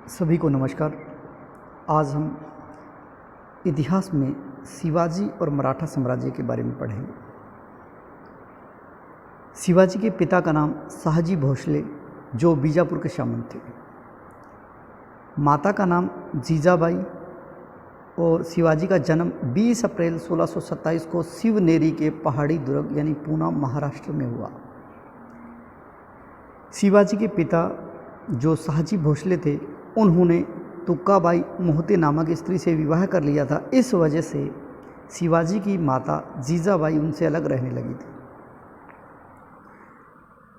सभी को नमस्कार। आज हम इतिहास में शिवाजी और मराठा साम्राज्य के बारे में पढ़ेंगे। शिवाजी के पिता का नाम शहाजी भोसले, जो बीजापुर के सामंत थे। माता का नाम जीजाबाई और शिवाजी का जन्म 20 अप्रैल 1627 को शिवनेरी के पहाड़ी दुर्ग यानी पूना, महाराष्ट्र में हुआ। शिवाजी के पिता जो शहाजी भोसले थे, उन्होंने तुक्काबाई मोहिते नामक स्त्री से विवाह कर लिया था। इस वजह से शिवाजी की माता जीजाबाई उनसे अलग रहने लगी थी।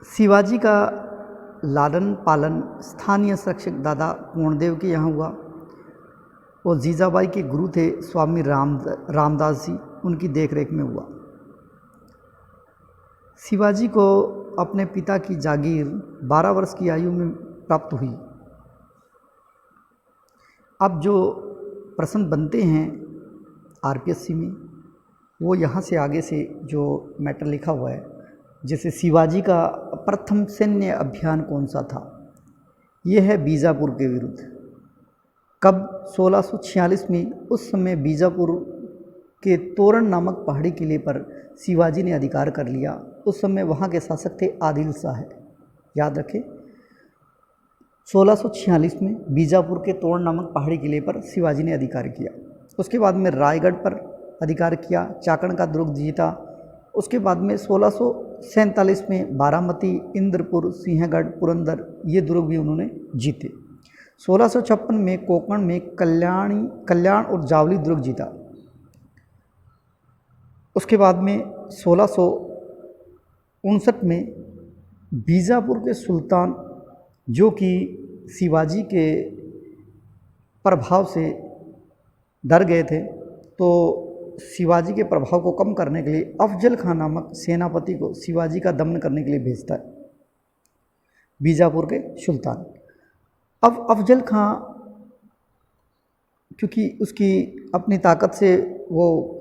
शिवाजी का लालन पालन स्थानीय शिक्षक दादा पूर्णदेव के यहाँ हुआ और जीजाबाई के गुरु थे स्वामी रामदास जी, उनकी देखरेख में हुआ। शिवाजी को अपने पिता की जागीर 12 वर्ष की आयु में प्राप्त हुई। अब जो प्रश्न बनते हैं आरपीएससी में, वो यहाँ से आगे से जो मैटर लिखा हुआ है, जैसे शिवाजी का प्रथम सैन्य अभियान कौन सा था? ये है बीजापुर के विरुद्ध। कब? 1646 में। उस समय बीजापुर के तोरण नामक पहाड़ी किले पर शिवाजी ने अधिकार कर लिया। उस समय वहाँ के शासक थे आदिल शाह। याद रखें, 1646 में बीजापुर के तोरण नामक पहाड़ी किले पर शिवाजी ने अधिकार किया। उसके बाद में रायगढ़ पर अधिकार किया, चाकण का दुर्ग जीता। उसके बाद में 1647 में बारामती, इंद्रपुर, सिंहगढ़, पुरंदर ये दुर्ग भी उन्होंने जीते। 1656 में कोंकण में कल्याण और जावली दुर्ग जीता। उसके बाद में 1659 में बीजापुर के सुल्तान, जो कि शिवाजी के प्रभाव से डर गए थे, तो शिवाजी के प्रभाव को कम करने के लिए अफजल खां नामक सेनापति को शिवाजी का दमन करने के लिए भेजता है बीजापुर के सुल्तान। अब अफजल खां, क्योंकि उसकी अपनी ताकत से वो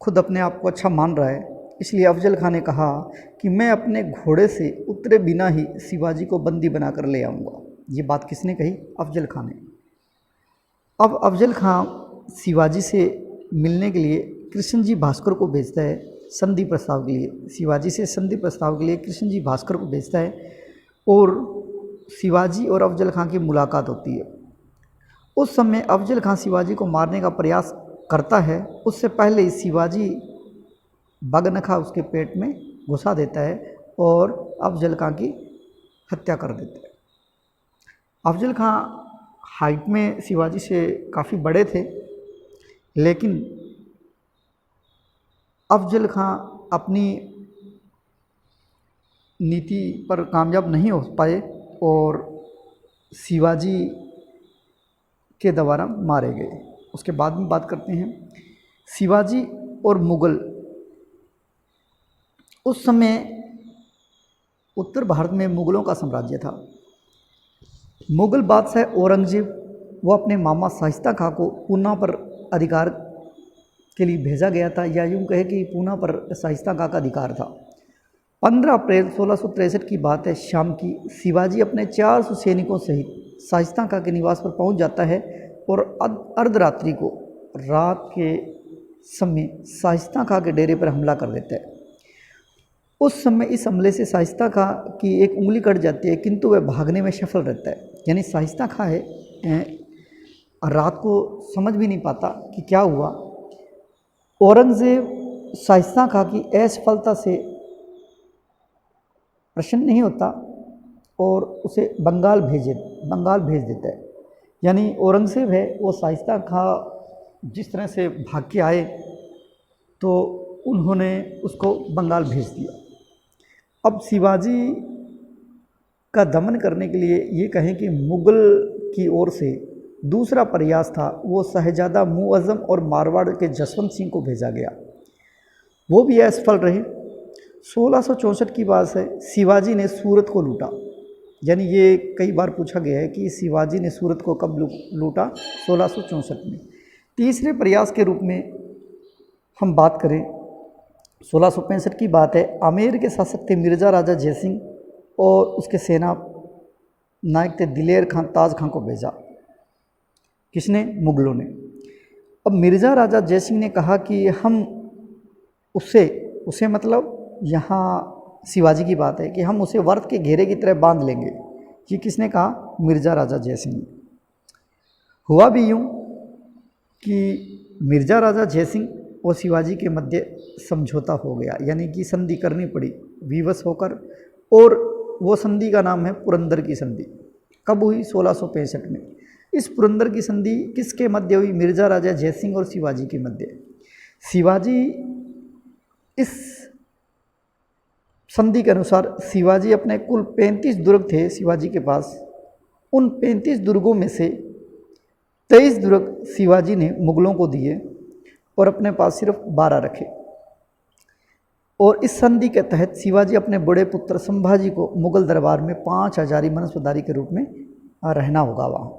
खुद अपने आप को अच्छा मान रहा है, इसलिए अफजल खां ने कहा कि मैं अपने घोड़े से उतरे बिना ही शिवाजी को बंदी बनाकर ले आऊँगा। ये बात किसने कही? अफजल खां ने। अब अफजल खां शिवाजी से मिलने के लिए कृष्णजी भास्कर को भेजता है संधि प्रस्ताव के लिए। शिवाजी से संधि प्रस्ताव के लिए कृष्णजी भास्कर को भेजता है और शिवाजी और अफजल खां की मुलाकात होती है। उस समय अफजल खां शिवाजी को मारने का प्रयास करता है। उससे पहले ही शिवाजी बगनखा उसके पेट में घुसा देता है और अफजल खां की हत्या कर देता है। अफजल खां हाइट में शिवाजी से काफ़ी बड़े थे, लेकिन अफजल खां अपनी नीति पर कामयाब नहीं हो पाए और शिवाजी के द्वारा मारे गए। उसके बाद में बात करते हैं शिवाजी और मुग़ल। उस समय उत्तर भारत में मुग़लों का साम्राज्य था। मुग़ल बादशाह औरंगजेब, वो अपने मामा शाइस्ता खां को पूना पर अधिकार के लिए भेजा गया था, या यूँ कहे कि पूना पर शाइस्ता खां का अधिकार था। 15 अप्रैल 1663 की बात है, शाम की। शिवाजी अपने 400 सैनिकों सहित शाइस्ता खां के निवास पर पहुंच जाता है और अर्धरात्रि को, रात के समय शाइस्ता खां के डेरे पर हमला कर देता है। उस समय इस हमले से शाइस्ता खां की एक उंगली कट जाती है, किंतु वह भागने में सफल रहता है। यानी शाइस्ता खां है रात को समझ भी नहीं पाता कि क्या हुआ। औरंगजेब शाइस्ता खां की असफलता से प्रसन्न नहीं होता और उसे बंगाल भेज देता है। यानी औरंगजेब है, वो शाइस्ता खां जिस तरह से भाग के आए तो उन्होंने उसको बंगाल भेज दिया। अब शिवाजी का दमन करने के लिए ये कहें कि मुग़ल की ओर से दूसरा प्रयास था, वो शहजादा मुअज़्ज़म और मारवाड़ के जसवंत सिंह को भेजा गया। वो भी असफल रहे। 1664 की बात है, शिवाजी ने सूरत को लूटा। यानी ये कई बार पूछा गया है कि शिवाजी ने सूरत को कब लूटा? 1664 में। तीसरे प्रयास के रूप में हम बात करें, 1665 की बात है। आमेर के शासक थे मिर्ज़ा राजा जयसिंह और उसके सेना नायक थे दिलेर खां ताज खां को भेजा। किसने? मुगलों ने। अब मिर्ज़ा राजा जयसिंह ने कहा कि हम उसे उसे मतलब यहाँ शिवाजी की बात है कि हम उसे वर्त के घेरे की तरह बांध लेंगे। ये किसने कहा? मिर्ज़ा राजा जयसिंह ने। हुआ भी यूँ कि मिर्ज़ा राजा जयसिंह और शिवाजी के मध्य समझौता हो गया, यानी कि संधि करनी पड़ी विवश होकर, और वो संधि का नाम है पुरंदर की संधि। कब हुई? 1665 में। इस पुरंदर की संधि किसके मध्य हुई? मिर्ज़ा राजा जयसिंह और शिवाजी के मध्य। शिवाजी, इस संधि के अनुसार शिवाजी अपने कुल 35 दुर्ग थे शिवाजी के पास, उन 35 दुर्गों में से 23 दुर्ग शिवाजी ने मुगलों को दिए और अपने पास सिर्फ 12 रखे। और इस संधि के तहत शिवाजी अपने बड़े पुत्र संभाजी को मुगल दरबार में 5 हजारी मनसबदारी के रूप में रहना होगा। वहाँ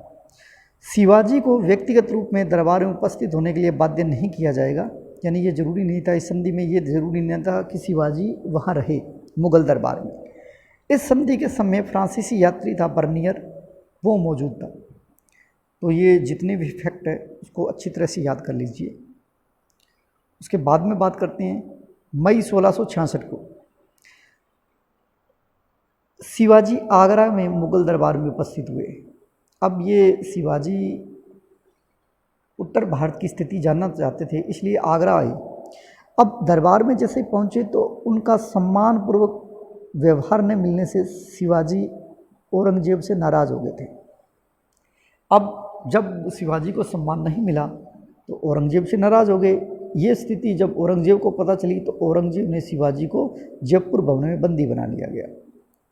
शिवाजी को व्यक्तिगत रूप में दरबार में उपस्थित होने के लिए बाध्य नहीं किया जाएगा, यानी ये जरूरी नहीं था। इस संधि में ये जरूरी नहीं था कि शिवाजी वहाँ रहे मुगल दरबार में। इस संधि के समय फ्रांसीसी यात्री था बर्नियर, वो मौजूद था। तो ये जितने भी फैक्ट है उसको अच्छी तरह से याद कर लीजिए। उसके बाद में बात करते हैं मई 1666 को शिवाजी आगरा में मुगल दरबार में उपस्थित हुए। अब ये शिवाजी उत्तर भारत की स्थिति जानना चाहते थे, इसलिए आगरा आए। अब दरबार में जैसे पहुँचे तो उनका सम्मानपूर्वक व्यवहार न मिलने से शिवाजी औरंगजेब से नाराज़ हो गए थे। अब जब शिवाजी को सम्मान नहीं मिला तो औरंगजेब से नाराज़ हो गए। ये स्थिति जब औरंगजेब को पता चली तो औरंगजेब ने शिवाजी को जयपुर भवन में बंदी बना लिया गया,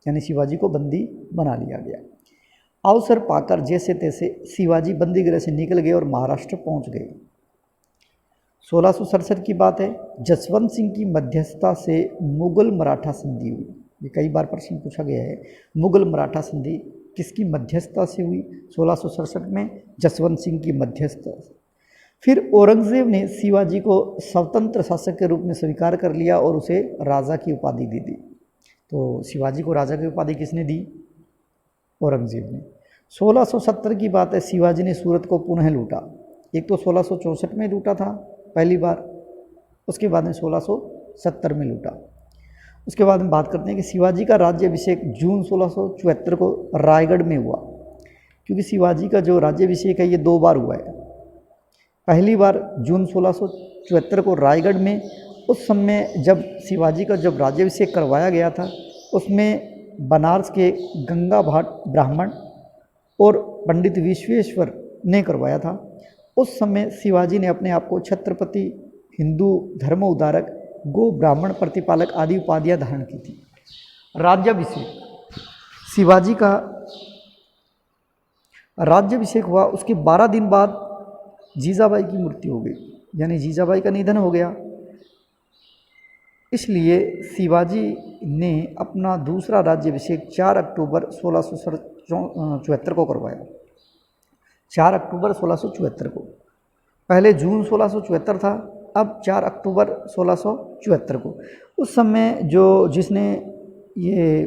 यानी शिवाजी को बंदी बना लिया गया। अवसर पाकर जैसे तैसे शिवाजी बंदीगृह से निकल गए और महाराष्ट्र पहुंच गए। 1667 की बात है। जसवंत सिंह की मध्यस्थता से मुगल मराठा संधि हुई। ये कई बार प्रश्न पूछा गया है, मुगल मराठा संधि किसकी मध्यस्थता से हुई? 1667 में जसवंत सिंह की मध्यस्थता। फिर औरंगजेब ने शिवाजी को स्वतंत्र शासक के रूप में स्वीकार कर लिया और उसे राजा की उपाधि दे दी। तो शिवाजी को राजा की उपाधि किसने दी? औरंगजेब ने। 1670 की बात है। शिवाजी ने सूरत को पुनः लूटा। एक तो 1664 में लूटा था पहली बार, उसके बाद में 1670 में लूटा। उसके बाद में बात करते हैं कि शिवाजी का राज्याभिषेक जून 1674 को रायगढ़ में हुआ, क्योंकि शिवाजी का जो राज्याभिषेक है ये 2 बार हुआ है। पहली बार जून 1674 को रायगढ़ में, उस समय जब शिवाजी का जब राज्याभिषेक करवाया गया था उसमें बनारस के गंगा भाट ब्राह्मण और पंडित विश्वेश्वर ने करवाया था। उस समय शिवाजी ने अपने आप को छत्रपति, हिंदू धर्म उद्धारक, गो ब्राह्मण प्रतिपालक आदि उपाधियां धारण की थी। राज्याभिषेक, शिवाजी का राज्याभिषेक हुआ, उसके 12 दिन बाद जीजाबाई की मृत्यु हो गई, यानी जीजाबाई का निधन हो गया। इसलिए शिवाजी ने अपना दूसरा राज्याभिषेक 4 अक्टूबर 1674 को करवाया। 4 अक्टूबर 1674 को, पहले जून 1674 था, अब 4 अक्टूबर 1674 को। उस समय जिसने ये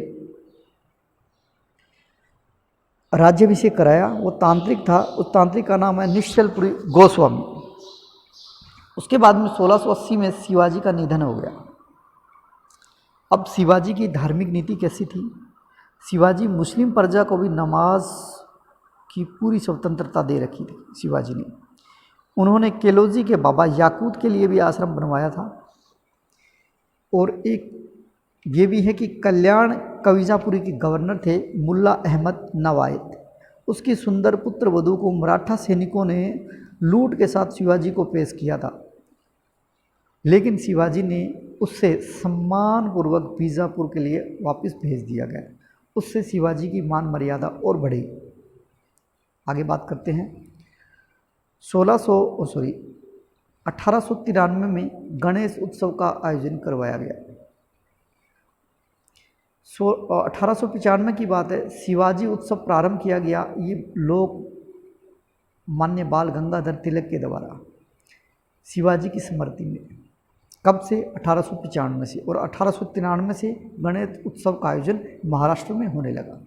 राज्याभिषेक कराया वो तांत्रिक था। उस तांत्रिक का नाम है निश्चलपुरी गोस्वामी। उसके बाद में 1680 में शिवाजी का निधन हो गया। अब शिवाजी की धार्मिक नीति कैसी थी? शिवाजी मुस्लिम प्रजा को भी नमाज की पूरी स्वतंत्रता दे रखी थी शिवाजी ने। उन्होंने केलोजी के बाबा याकूत के लिए भी आश्रम बनवाया था। और एक ये भी है कि कल्याण कविजापुरी के गवर्नर थे मुल्ला अहमद नवायत। उसकी सुंदर पुत्र वधू को मराठा सैनिकों ने लूट के साथ शिवाजी को पेश किया था, लेकिन शिवाजी ने उससे सम्मानपूर्वक बीजापुर के लिए वापस भेज दिया गया। उससे शिवाजी की मान मर्यादा और बढ़ी। आगे बात करते हैं। 1893 में गणेश उत्सव का आयोजन करवाया गया। 1895 की बात है। शिवाजी उत्सव प्रारंभ किया गया। ये लोग मान्य बाल गंगाधर तिलक के द्वारा शिवाजी की स्मृति में। कब से? 1895 से। और 1893 से गणेश उत्सव का आयोजन महाराष्ट्र में होने लगा।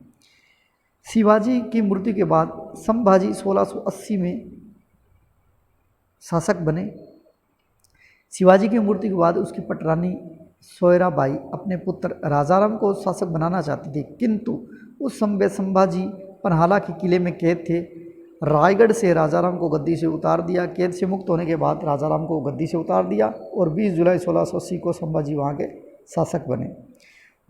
शिवाजी की मृत्यु के बाद संभाजी 1680 में शासक बने। शिवाजी की मृत्यु के बाद उसकी पटरानी सोयराबाई अपने पुत्र राजाराम को शासक बनाना चाहती थी, किंतु उस समय संभाजी पन्हाला के किले में कैद थे। रायगढ़ से राजाराम को गद्दी से उतार दिया। कैद से मुक्त होने के बाद राजाराम को गद्दी से उतार दिया और 20 जुलाई 1680 को संभाजी वहाँ के शासक बने।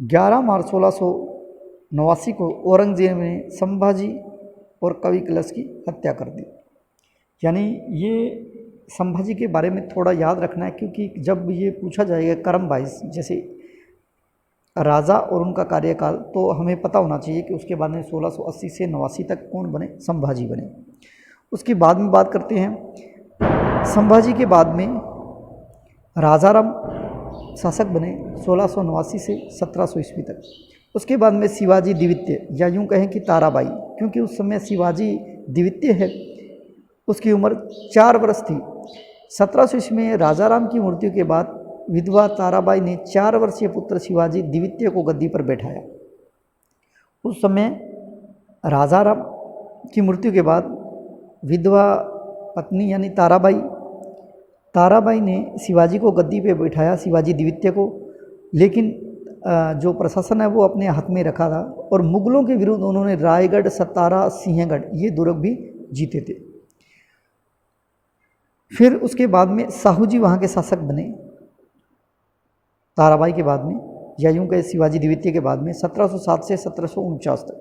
11 मार्च 1689 को औरंगजेब ने संभाजी और कवि कलश की हत्या कर दी। यानी ये संभाजी के बारे में थोड़ा याद रखना है, क्योंकि जब ये पूछा जाएगा क्रम वाइज जैसे राजा और उनका कार्यकाल, तो हमें पता होना चाहिए कि उसके बाद में 1680 से 89 तक कौन बने, संभाजी बने। उसके बाद में बात करते हैं संभाजी के बाद में राजाराम शासक बने 1689 से 1700 ईस्वी तक। उसके बाद में शिवाजी द्वितीय या यूँ कहें कि ताराबाई, क्योंकि उस समय शिवाजी द्वितीय है, उसकी उम्र 4 वर्ष थी। 1700 ईस्वी में राजाराम की मृत्यु के बाद विधवा ताराबाई ने 4 वर्षीय पुत्र शिवाजी द्वितीय को गद्दी पर बैठाया। उस समय राजाराम की मृत्यु के बाद विधवा पत्नी यानी ताराबाई ने शिवाजी को गद्दी पर बैठाया, शिवाजी द्वितीय को, लेकिन जो प्रशासन है वो अपने हाथ में रखा था। और मुगलों के विरुद्ध उन्होंने रायगढ़, सतारा, सिंहगढ़ ये दुर्ग भी जीते थे। फिर उसके बाद में साहू जी वहाँ के शासक बने ताराबाई के बाद में, या यूँ कहे शिवाजी द्वितीय के बाद में 1707 से 1749 तक।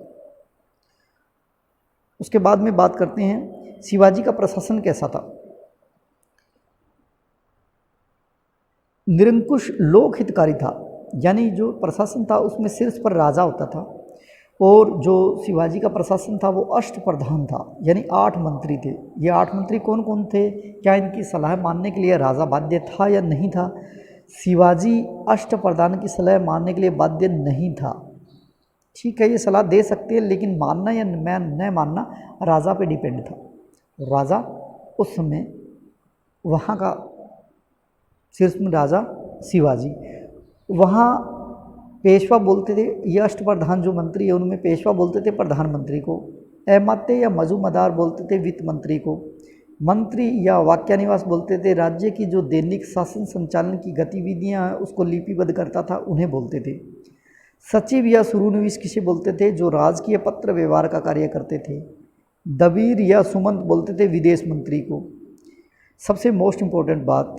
उसके बाद में बात करते हैं शिवाजी का प्रशासन कैसा था। निरंकुश लोक हितकारी था, यानी जो प्रशासन था उसमें सिर्फ पर राजा होता था, और जो शिवाजी का प्रशासन था वो अष्टप्रधान था, यानी 8 मंत्री थे। ये 8 मंत्री कौन कौन थे, क्या इनकी सलाह मानने के लिए राजा बाध्य था या नहीं था? शिवाजी अष्टप्रधान की सलाह मानने के लिए बाध्य नहीं था। ठीक है, ये सलाह दे सकते हैं, लेकिन मानना या न मानना राजा पे डिपेंड था। राजा उस समय वहाँ का शीर्ष में राजा शिवाजी, वहाँ पेशवा बोलते थे। ये अष्टप्रधान जो मंत्री है उनमें पेशवा बोलते थे प्रधानमंत्री को, अमात्य या मजूमदार बोलते थे वित्त मंत्री को, मंत्री या वाक्यानिवास बोलते थे राज्य की जो दैनिक शासन संचालन की गतिविधियां हैं उसको लिपिबद्ध करता था, उन्हें बोलते थे। सचिव या सुरूनविश किसे बोलते थे, जो राजकीय पत्र व्यवहार का कार्य करते थे। दबीर या सुमंत बोलते थे विदेश मंत्री को। सबसे मोस्ट इम्पोर्टेंट बात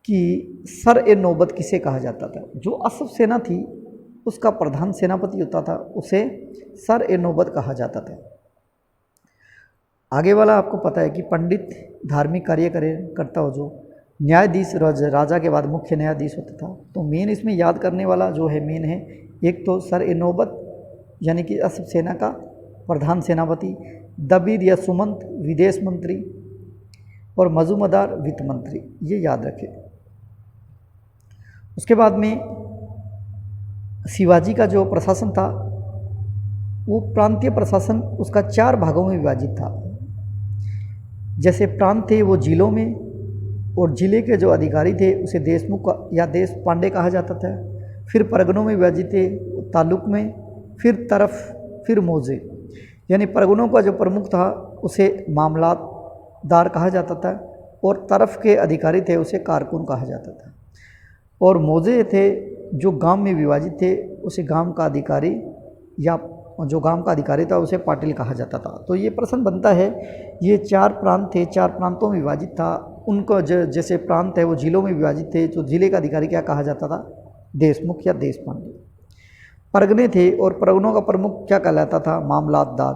कि सर ए नौबत किसे कहा जाता था, जो असफ सेना थी उसका प्रधान सेनापति होता था, उसे सर ए नौबत कहा जाता था। आगे वाला आपको पता है कि पंडित धार्मिक कार्य करता हो, जो न्यायाधीश राजा के बाद मुख्य न्यायाधीश होता था। तो मेन इसमें याद करने वाला जो है मेन है, एक तो सर ए नौबत यानी कि असफ सेना का प्रधान सेनापति, दबीर या सुमंत विदेश मंत्री, और मजूमदार वित्त मंत्री, ये याद रखें। उसके बाद में शिवाजी का जो प्रशासन था वो प्रांतीय प्रशासन उसका 4 भागों में विभाजित था। जैसे प्रांत थे वो जिलों में, और जिले के जो अधिकारी थे उसे देशमुख या देश पांडे कहा जाता था। फिर परगनों में विभाजित थे, तालुक में, फिर तरफ, फिर मौजे, यानी परगनों का जो प्रमुख था उसे मामलातदार कहा जाता था, और तरफ के अधिकारी थे उसे कारकुन कहा जाता था, और मौजे थे जो गांव में विभाजित थे उसे गांव का अधिकारी, या जो गांव का अधिकारी था उसे पाटिल कहा जाता था। तो ये प्रश्न बनता है, ये 4 प्रांत थे, 4 प्रांतों में विभाजित था। उनको जैसे प्रांत है वो जिलों में विभाजित थे, तो जिले का अधिकारी क्या कहा जाता था, देशमुख या देश पांडे। परगने थे और परगनों का प्रमुख क्या कहलाता था, मामलातदार,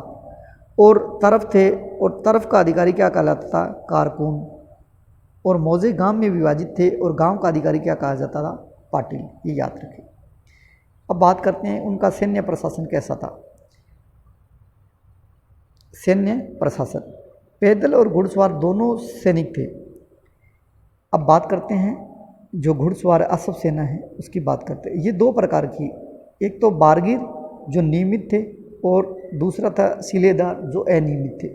और तरफ थे और तरफ का अधिकारी क्या कहलाता था, कारकुन, और मौजे गांव में विभाजित थे और गांव का अधिकारी क्या कहा जाता था, पाटिल। ये याद रखें। अब बात करते हैं उनका सैन्य प्रशासन कैसा था। सैन्य प्रशासन, पैदल और घुड़सवार दोनों सैनिक थे। अब बात करते हैं जो घुड़सवार असफ सेना है उसकी बात करते हैं। ये 2 प्रकार की, एक तो बारगीर जो नियमित थे, और दूसरा था सिलेदार जो अनियमित थे।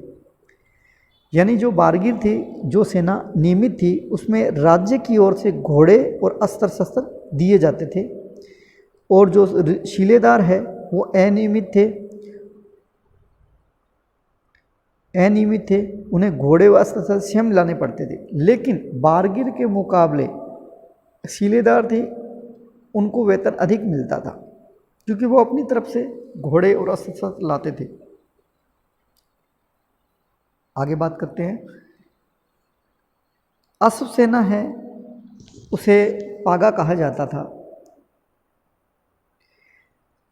यानी जो बारगीर थी, जो सेना नियमित थी, उसमें राज्य की ओर से घोड़े और अस्त्र शस्त्र दिए जाते थे, और जो शिलेदार है वो अनियमित थे, अनियमित थे, उन्हें घोड़े व अस्त्र शस्त्र स्वयं लाने पड़ते थे। लेकिन बारगिर के मुकाबले सीलेदार थे, उनको वेतन अधिक मिलता था क्योंकि वो अपनी तरफ से घोड़े और अस्त्र शस्त्र लाते थे। आगे बात करते हैं। अश्व सेना है, उसे पागा कहा जाता था।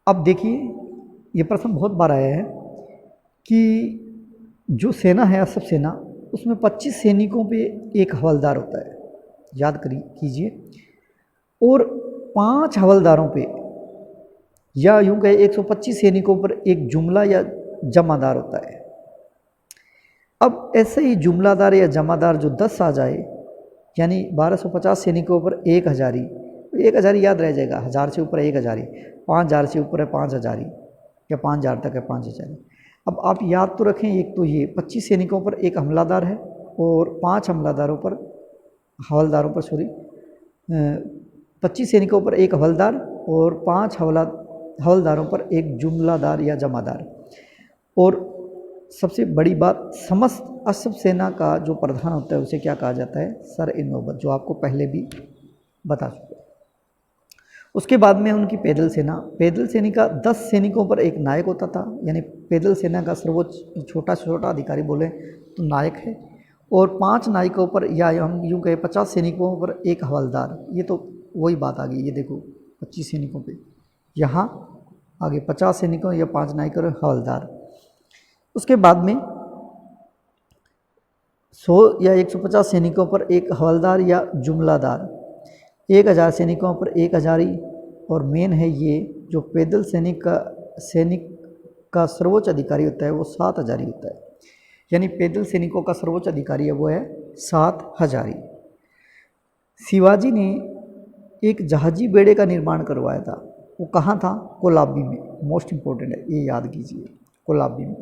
अब देखिए, ये प्रश्न बहुत बार आया है कि जो सेना है अश्व सेना, उसमें 25 सैनिकों पे एक हवलदार होता है, याद कीजिए, और 5 हवलदारों पे या यूं कहे 125 सैनिकों पर एक जुमला या जमादार होता है। अब ऐसे ही जुमलादार या जमादार जो 10 आ जाए, यानी 1250 सैनिकों पर 1 हजारी, 1 हजारी याद रह जाएगा, 1000 से ऊपर 1 हजारी, 5000 से ऊपर है 5 हजारी, या 5000 तक है 5 हजारी। अब आप याद तो रखें, एक तो ये 25 सैनिकों पर एक हमलादार है और 5 हमलादारों पर हवलदारों पर 25 सैनिकों पर एक हवलदार और 5 हवलदारों पर एक जुमलादार या जमादार। और सबसे बड़ी बात, समस्त अश्व सेना का जो प्रधान होता है उसे क्या कहा जाता है? सर ए नौबत, जो आपको पहले भी बता चुका। उसके बाद में उनकी पैदल सेना। पैदल सैनिका 10 सैनिकों पर एक नायक होता था, यानी पैदल सेना का सर्वोच्च छोटा से छोटा अधिकारी बोले तो नायक है, और 5 नायकों पर या हम यूँ कहें 50 सैनिकों पर एक हवलदार। ये तो वही बात आ गई, ये देखो 25 सैनिकों पे, यहाँ आगे 50 सैनिकों या 5 नायक और हवलदार। उसके बाद में 100 या 150 सैनिकों पर एक हवलदार या जुमलादार, 1000 सैनिकों पर एक हजारी, और मेन है ये जो पैदल सैनिक का सर्वोच्च अधिकारी होता है वो 7 हजारी होता है, यानी पैदल सैनिकों का सर्वोच्च अधिकारी है वो है 7 हजारी। शिवाजी ने एक जहाजी बेड़े का निर्माण करवाया था, वो कहाँ था? कोलाबी में। मोस्ट इम्पोर्टेंट है, ये याद कीजिए, कोलाबी में।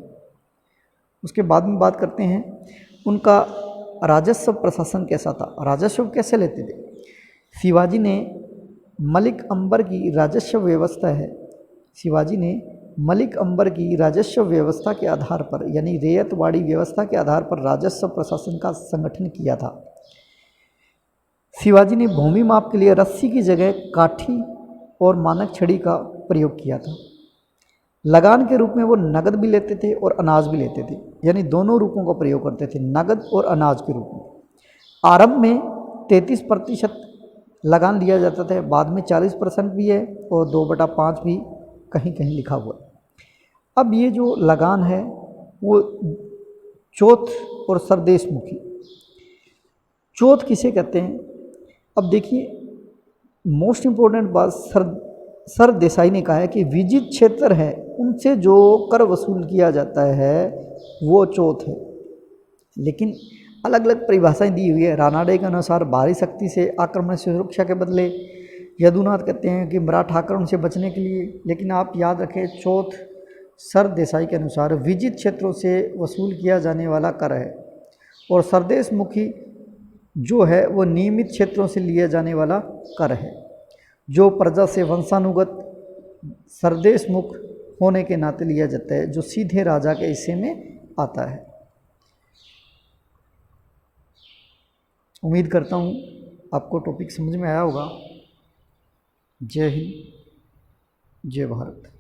उसके बाद में बात करते हैं उनका राजस्व प्रशासन कैसा था, राजस्व कैसे लेते थे। शिवाजी ने मलिक अंबर की राजस्व व्यवस्था है, शिवाजी ने मलिक अंबर की राजस्व व्यवस्था के आधार पर, यानी रेयतवाड़ी व्यवस्था के आधार पर राजस्व प्रशासन का संगठन किया था। शिवाजी ने भूमि माप के लिए रस्सी की जगह काठी और मानक छड़ी का प्रयोग किया था। लगान के रूप में वो नगद भी लेते थे और अनाज भी लेते थे, यानी दोनों रूपों का प्रयोग करते थे, नगद और अनाज के रूप में। आरंभ में 33% लगान लिया जाता था, बाद में 40% भी है और 2/5 भी कहीं कहीं लिखा हुआ है। अब ये जो लगान है वो चौथ और सरदेशमुखी। चौथ किसे कहते हैं? अब देखिए, मोस्ट इम्पोर्टेंट बात सर देसाई ने कहा है कि विजित क्षेत्र है उनसे जो कर वसूल किया जाता है वो चौथ है, लेकिन अलग अलग परिभाषाएं दी हुई है। रानाडे के अनुसार बाहरी शक्ति से आक्रमण से सुरक्षा के बदले, यदुनाथ कहते हैं कि मराठा आक्रमण से बचने के लिए। लेकिन आप याद रखें, चौथ सर देसाई के अनुसार विजित क्षेत्रों से वसूल किया जाने वाला कर है, और सरदेशमुखी जो है वो नियमित क्षेत्रों से लिया जाने वाला कर है, जो प्रजा से वंशानुगत सरदेशमुख होने के नाते लिया जाता है, जो सीधे राजा के हिस्से में आता है। उम्मीद करता हूँ आपको टॉपिक समझ में आया होगा। जय हिंद, जय भारत।